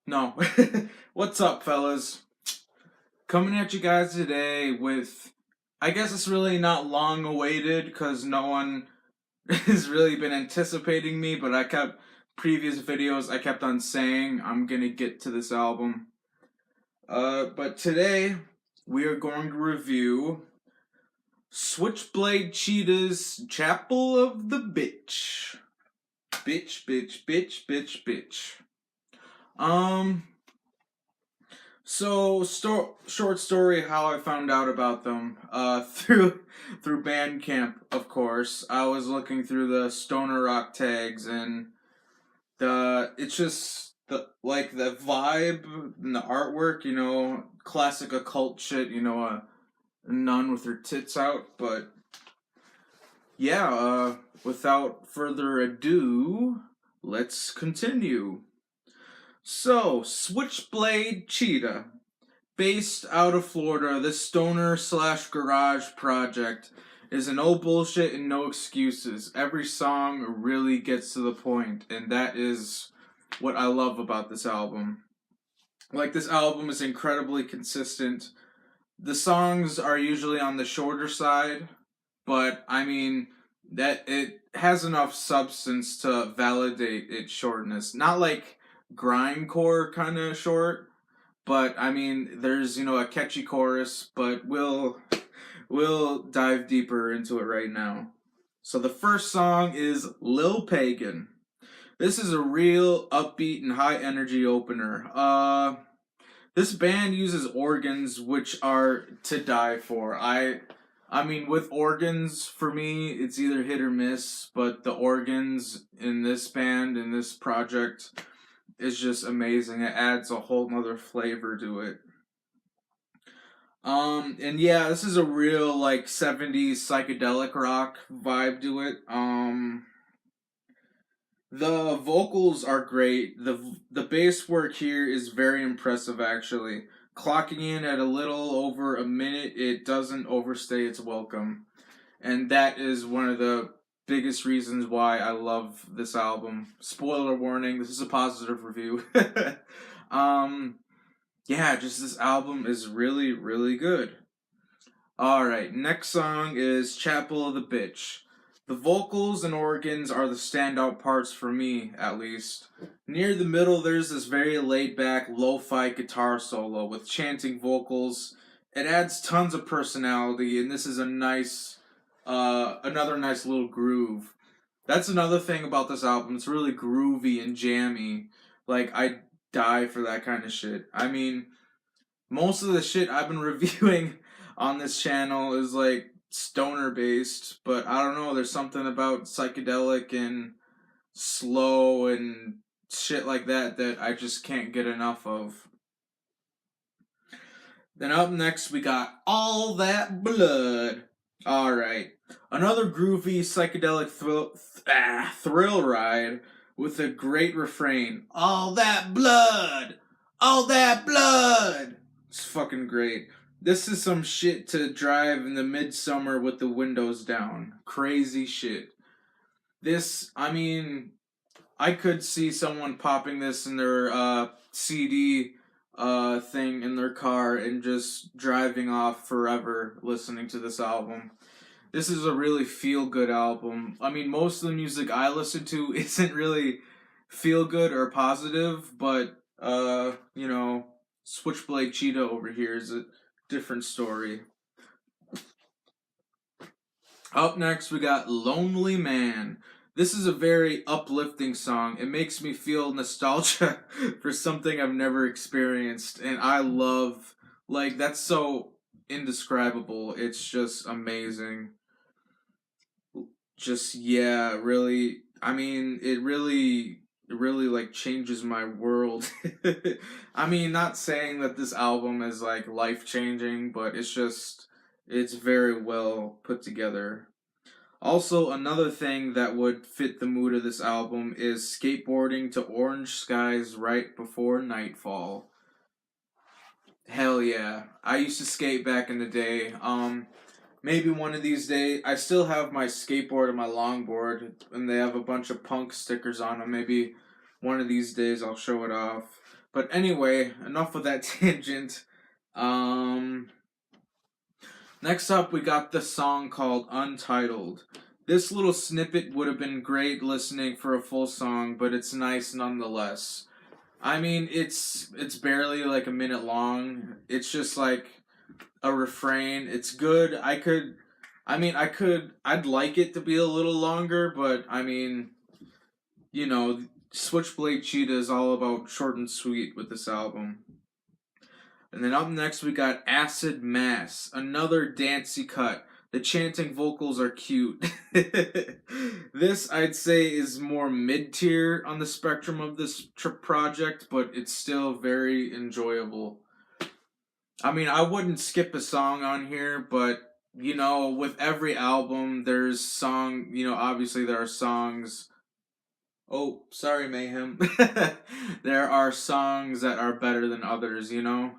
No. What's up, fellas? Coming at you guys today with, I guess it's really not long awaited because no one has really been anticipating me, but previous videos, I kept on saying I'm gonna get to this album. But today, we are going to review Switchblade Cheetah's Chapel of the Bitch. Bitch, bitch, bitch, bitch, bitch. So, short story how I found out about them. Through Bandcamp, of course. I was looking through the stoner rock tags, and it's just the vibe and the artwork, classic occult shit, a nun with her tits out. But yeah, without further ado, let's continue. So, Switchblade Cheetah, based out of Florida, this stoner/garage project is no bullshit and no excuses. Every song really gets to the point, and that is what I love about this album. This album is incredibly consistent. The songs are usually on the shorter side, but I mean, that it has enough substance to validate its shortness. Not like grindcore kind of short, but I mean, there's a catchy chorus, but we'll dive deeper into it right now. So the first song is Lil Pagan. This is a real upbeat and high energy opener. This band uses organs which are to die for. I mean, with organs, for me, it's either hit or miss, but the organs in this band, in this project, is just amazing. It adds a whole nother flavor to it. And yeah, this is a real, 70s psychedelic rock vibe to it. The vocals are great. The bass work here is very impressive, actually. Clocking in at a little over a minute, it doesn't overstay its welcome. And that is one of the biggest reasons why I love this album. Spoiler warning, this is a positive review. Yeah, just this album is really, really good. Alright, next song is Chapel of the Bitch. The vocals and organs are the standout parts for me, at least. Near the middle, there's this very laid-back, lo-fi guitar solo with chanting vocals. It adds tons of personality, and this is another nice little groove. That's another thing about this album. It's really groovy and jammy. I die for that kind of shit. I mean, most of the shit I've been reviewing on this channel is stoner based, but I don't know, there's something about psychedelic and slow and shit like that that I just can't get enough of. Then up next we got All That Blood. Alright, another groovy psychedelic thrill ride with a great refrain. All that blood! All that blood! It's fucking great. This is some shit to drive in the midsummer with the windows down. Crazy shit. This, I mean, I could see someone popping this in their CD thing in their car and just driving off forever listening to this album. This is a really feel-good album. I mean, most of the music I listen to isn't really feel-good or positive, but, Switchblade Cheetah over here is a different story. Up next, we got Lonely Man. This is a very uplifting song. It makes me feel nostalgia for something I've never experienced, and I love, that's so indescribable. It's just amazing. Just, yeah, really, I mean, it really changes my world. I mean, not saying that this album is life-changing, but it's very well put together. Also, another thing that would fit the mood of this album is skateboarding to orange skies right before nightfall. Hell yeah. I used to skate back in the day. Maybe one of these days, I still have my skateboard and my longboard, and they have a bunch of punk stickers on them. Maybe One of these days I'll show it off. But anyway, enough of that tangent. Um, Next up, we got the song called Untitled. This little snippet would have been great listening for a full song, but it's nice nonetheless. I mean, it's barely like a minute long. It's just like a refrain. It's good. I'd like it to be a little longer, but I mean, Switchblade Cheetah is all about short and sweet with this album. And then up next we got Acid Mass, another dancey cut. The chanting vocals are cute. This, I'd say, is more mid-tier on the spectrum of this project, but it's still very enjoyable. I mean, I wouldn't skip a song on here, but, with every album, obviously there are songs. Oh, sorry, Mayhem. There are songs that are better than others, You know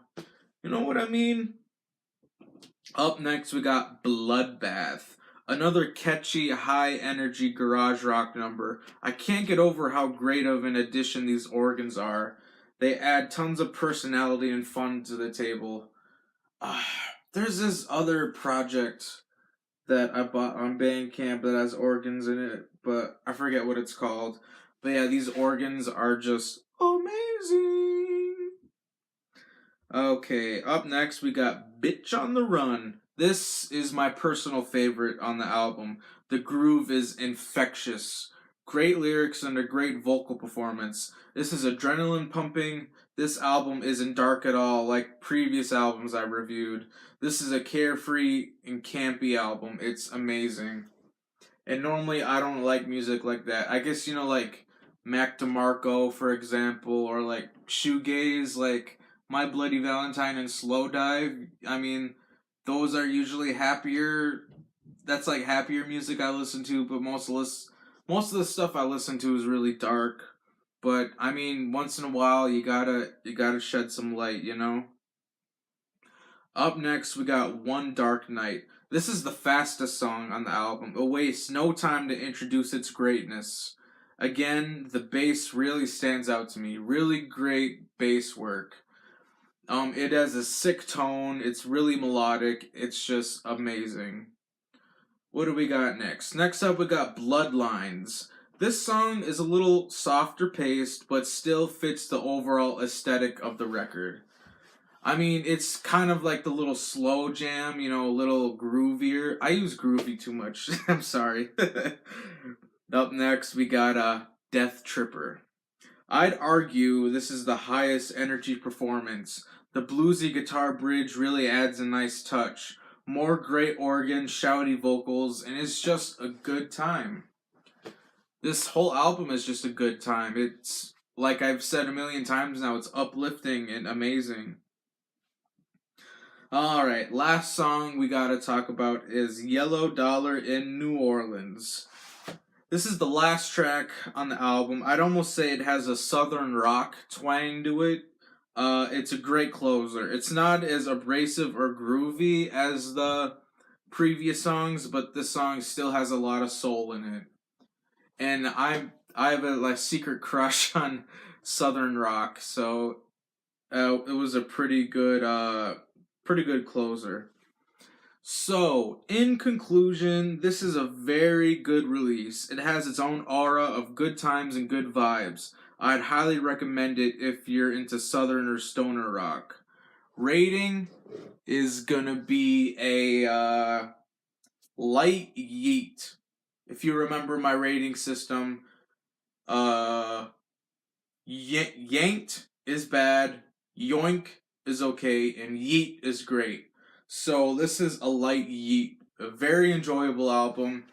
what I mean? Up next, we got Bloodbath. Another catchy, high-energy garage rock number. I can't get over how great of an addition these organs are. They add tons of personality and fun to the table. There's this other project that I bought on Bandcamp that has organs in it, but I forget what it's called. But yeah, these organs are just amazing. Okay, up next we got Bitch on the Run. This is my personal favorite on the album. The groove is infectious. Great lyrics and a great vocal performance. This is adrenaline pumping. This album isn't dark at all like previous albums I reviewed. This is a carefree and campy album. It's amazing. And normally I don't like music like that. I guess, like Mac DeMarco, for example, or like shoegaze, like My Bloody Valentine and Slow Dive. I mean, those are usually happier. That's like happier music I listen to, but most of the stuff I listen to is really dark. But I mean, once in a while you gotta shed some light, Up next we got One Dark Night. This is the fastest song on the album. It wastes no time to introduce its greatness. Again, the bass really stands out to me. Really great bass work. It has a sick tone. It's really melodic. It's just amazing. What do we got next? Next up, we got Bloodlines. This song is a little softer paced, but still fits the overall aesthetic of the record. I mean, it's kind of like the little slow jam, a little groovier. I use groovy too much. I'm sorry. Up next, we got Death Tripper. I'd argue this is the highest energy performance. The bluesy guitar bridge really adds a nice touch. More great organ, shouty vocals, and it's just a good time. This whole album is just a good time. It's, like I've said a million times now, it's uplifting and amazing. Alright, last song we gotta talk about is Yellow Dollar in New Orleans. This is the last track on the album. I'd almost say it has a southern rock twang to it. It's a great closer. It's not as abrasive or groovy as the previous songs, but this song still has a lot of soul in it. And I have a secret crush on southern rock, so it was a pretty good closer. So, in conclusion, this is a very good release. It has its own aura of good times and good vibes. I'd highly recommend it if you're into southern or stoner rock. Rating is gonna be a light yeet. If you remember my rating system, yanked is bad, yoink is okay, and yeet is great. So this is a light yeet. A very enjoyable album.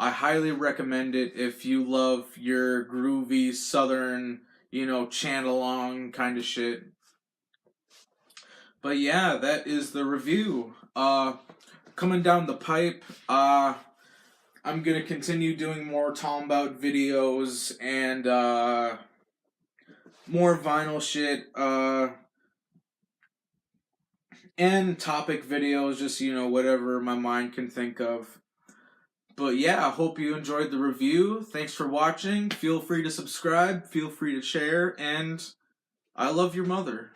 I highly recommend it if you love your groovy southern, chant along kind of shit. But yeah, that is the review. Coming down the pipe, I'm gonna continue doing more Talmbout videos and more vinyl shit. And topic videos, just, whatever my mind can think of. But yeah, I hope you enjoyed the review. Thanks for watching. Feel free to subscribe. Feel free to share. And I love your mother.